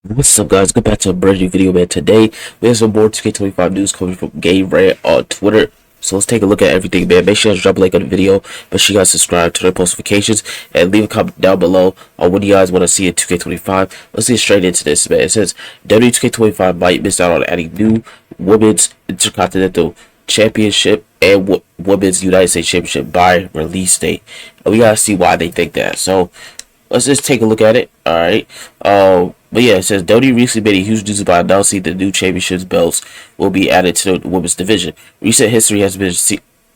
What's up, guys? Go back to a brand new video, man. Today, we have some more 2K25 news coming from Game Rant on Twitter. So let's take a look at everything, man. Make sure you drop a like on the video. Make sure you guys subscribe, turn on post notifications, and leave a comment down below on what you guys want to see in 2K25. Let's get straight into this, man. It says W2K25 might miss out on adding new Women's Intercontinental Championship and Women's United States Championship by release date. And we gotta see why they think that. So let's just take a look at it. All right. But yeah, it says WWE recently made a huge news by announcing the new championships belts will be added to the women's division. Recent history has been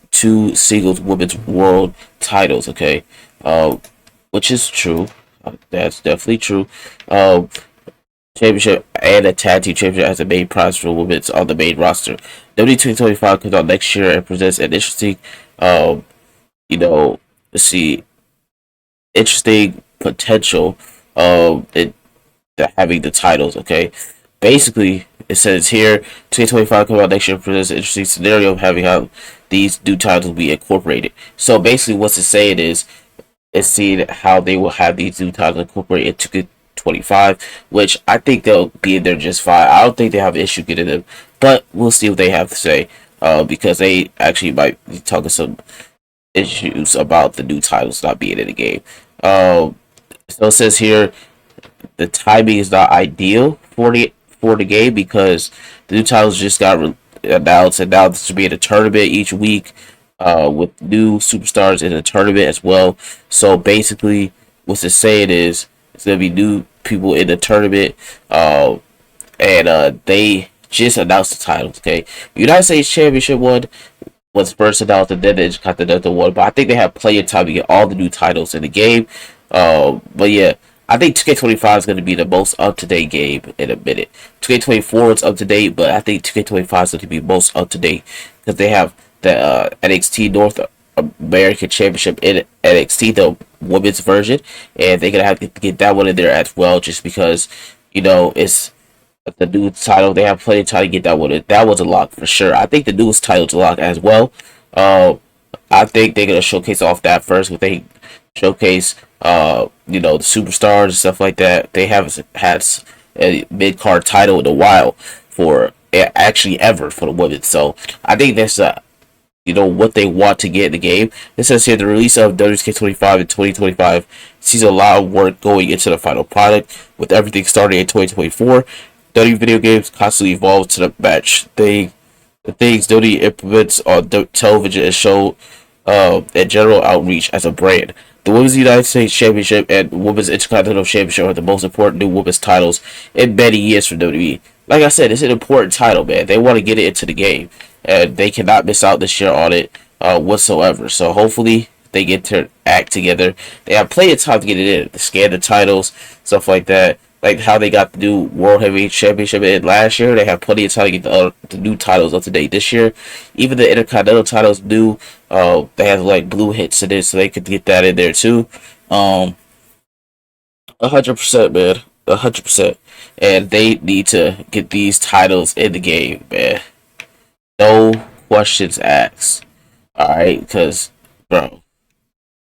two singles women's world titles. Okay, which is true. That's definitely true. Championship and a tag team championship as the main prize for women's on the main roster. WWE 2025 comes out next year and presents an interesting, let's see, interesting potential it having the titles. Okay, basically it says here 2025 come out next year presents an interesting scenario of having how these new titles be incorporated. So basically what's it saying is it's seeing how they will have these new titles incorporated into 25, which I think they'll be in there just fine. I don't think they have an issue getting them, but we'll see what they have to say, because they actually might be talking some issues about the new titles not being in the game. So it says here the timing is not ideal for the game because the new titles just got announced, and now this will be in a tournament each week, with new superstars in the tournament as well. So basically, what it's saying is it's gonna be new people in the tournament, and they just announced the titles. Okay, United States Championship one was first announced, and then they just got the one. But I think they have plenty of time to get all the new titles in the game. But yeah, I think 2K25 is going to be the most up-to-date game in a minute. 2K24 is up-to-date, but I think 2K25 is going to be most up-to-date because they have the NXT North American Championship in NXT, the women's version, and they're going to have to get that one in there as well, just because, it's the new title. They have plenty of time to get that one in. That was a lock for sure. I think the newest title's a lock as well. I think they're going to showcase off that first, but they showcase the superstars and stuff like that. They haven't had a mid card title in a while for actually ever for the women. So I think that's what they want to get in the game. It says here the release of WK25 in 2025 sees a lot of work going into the final product, with everything starting in 2024. WWE video games constantly evolve to the match. The things WWE implements on television and show and general outreach as a brand. The Women's United States Championship and Women's Intercontinental Championship are the most important new women's titles in many years for WWE. Like I said, it's an important title, man. They want to get it into the game, and they cannot miss out this year on it whatsoever. So hopefully they get their act together. They have plenty of time to get it in, to scan the titles, stuff like that. Like how they got the new World Heavyweight Championship in last year. They have plenty of time to get the new titles up to date this year. Even the Intercontinental titles new. They have like blue hits in it, so they could get that in there too. 100%, man. 100%. And they need to get these titles in the game, man. No questions asked. Alright, because, bro,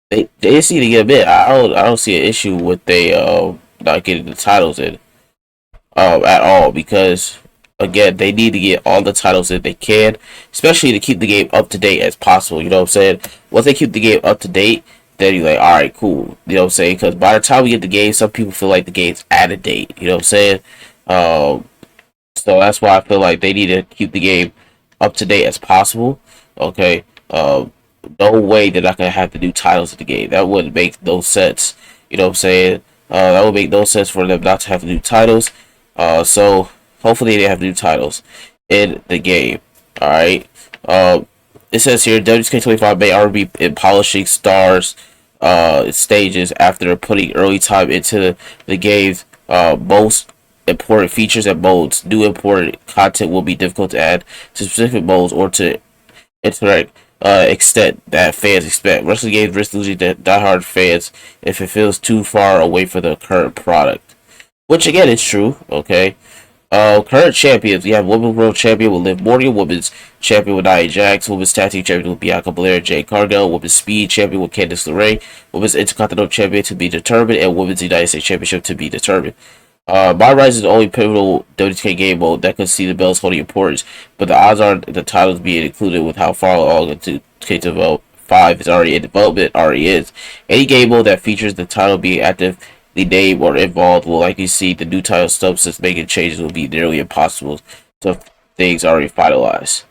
they just need to get a bit. I don't see an issue with they not getting the titles in at all, because again they need to get all the titles that they can, especially to keep the game up to date as possible. You know what I'm saying? Once they keep the game up to date, then you're like, all right, cool. You know what I'm saying? Because by the time we get the game, some people feel like the game's out of date. You know what I'm saying? So that's why I feel like they need to keep the game up to date as possible. Okay. No way they're not gonna have the new titles in the game. That wouldn't make no sense. You know what I'm saying? That would make no sense for them not to have new titles. So hopefully they have new titles in the game. Alright. It says here WK25 may already be in polishing stars stages after putting early time into the game's most important features and modes. New important content will be difficult to add to specific modes or to interact extent that fans expect. Wrestling games risk losing the diehard fans if it feels too far away from the current product. Which again is true, okay? Current champions, we have Women's World Champion with Liv Morgan, Women's Champion with Nia Jax, Women's Tag Team Champion with Bianca Belair and Jade Cargill, Women's Speed Champion with Candice LeRae, Women's Intercontinental Champion to be determined, and Women's United States Championship to be determined. My Rise is the only pivotal WTK game mode that could see the belts holding importance, but the odds are the titles being included with how far along into k Develop 5 is already in development already is. Any game mode that features the title being actively named or involved will likely see the new title stub, since making changes will be nearly impossible to things already finalized.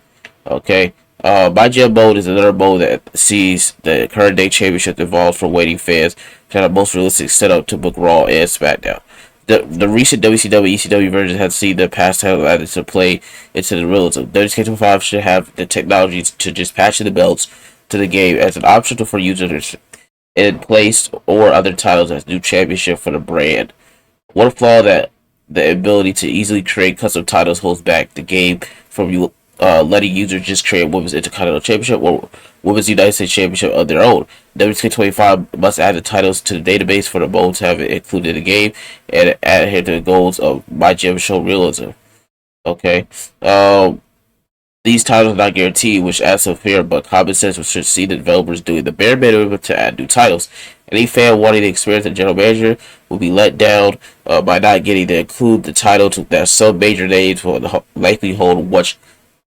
Okay. My Gem mode is another mode that sees the current day championship involved for waiting fans to have the most realistic setup to book Raw and SmackDown. The recent WCW ECW versions have seen the past title added to play into the realism. WK25 should have the technology to just patch the belts to the game as an option for users in place, or other titles as new championship for the brand. One flaw that the ability to easily create custom titles holds back the game from you letting users just create Women's Intercontinental Championship or Women's United States Championship of their own. WK25 must add the titles to the database for the mode to have it included in the game and adhere to the goals of My Gym Show Realism. Okay. These titles are not guaranteed, which adds some fear, but common sense should see the developers doing the bare minimum to add new titles. Any fan wanting to experience the general manager will be let down by not getting to include the title that some major names will likely hold once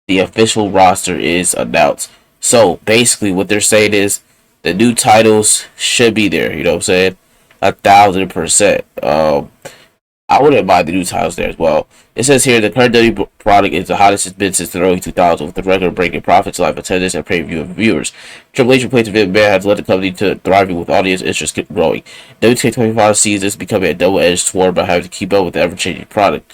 the official roster is announced. So basically, what they're saying is the new titles should be there. You know what I'm saying? 1,000%. I wouldn't mind the new titles there as well. It says here the current WWE product is the hottest it's been since the early 2000s, with the record-breaking profits, live attendance, and pay-per-view viewers. Triple H replaced Vince McMahon has led the company to thriving, with audience interest growing. WK25 sees this becoming a double-edged sword by having to keep up with the ever-changing product.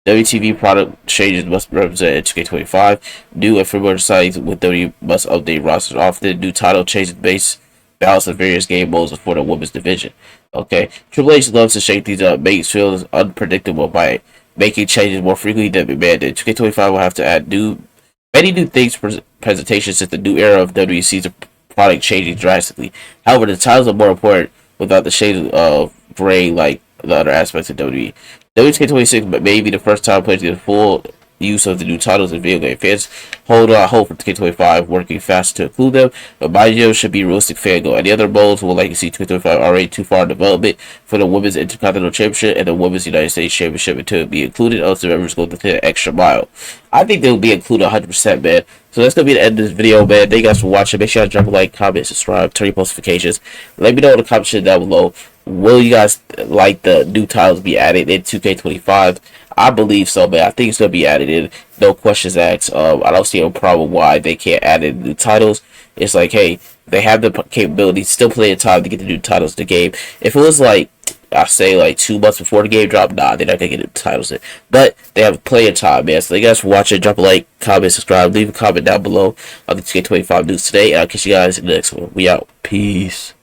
WTV product changes must represent 2K25. New and firmware sites with WWE must update rosters often. New title changes base balance of various game modes for the women's division. Okay, Triple H loves to shake these up, makes feels unpredictable by making changes more frequently than McMahon did. 2K25 will have to add many new things for presentations since the new era of WWE sees the product changing drastically. However, the titles are more important without the shades of gray like the other aspects of WWE. WK26 may be the first time players get full use of the new titles in video game. Fans hold out hope for 2K25 working fast to include them, but my gym should be a realistic fan goal. Any other modes will likely see 2K25 already too far in development for the Women's Intercontinental Championship and the Women's United States Championship until it be included, unless the members go the extra mile. I think they'll be included 100%, man. So that's going to be the end of this video, man. Thank you guys for watching. Make sure you drop a like, comment, subscribe, turn your post notifications. Let me know in the comment section down below. Will you guys like the new titles be added in 2K25? I believe so, man. I think it's going to be added in. No questions asked. I don't see a problem why they can't add in new titles. It's like, hey, they have the capability, still plenty of time to get the new titles to the game. If it was like, I say like 2 months before the game drop, nah, they're not going to get the titles in. But they have plenty of time, man. So thank you guys for watching. Drop a like, comment, subscribe, leave a comment down below on the 2K25 news today. And I'll catch you guys in the next one. We out. Peace.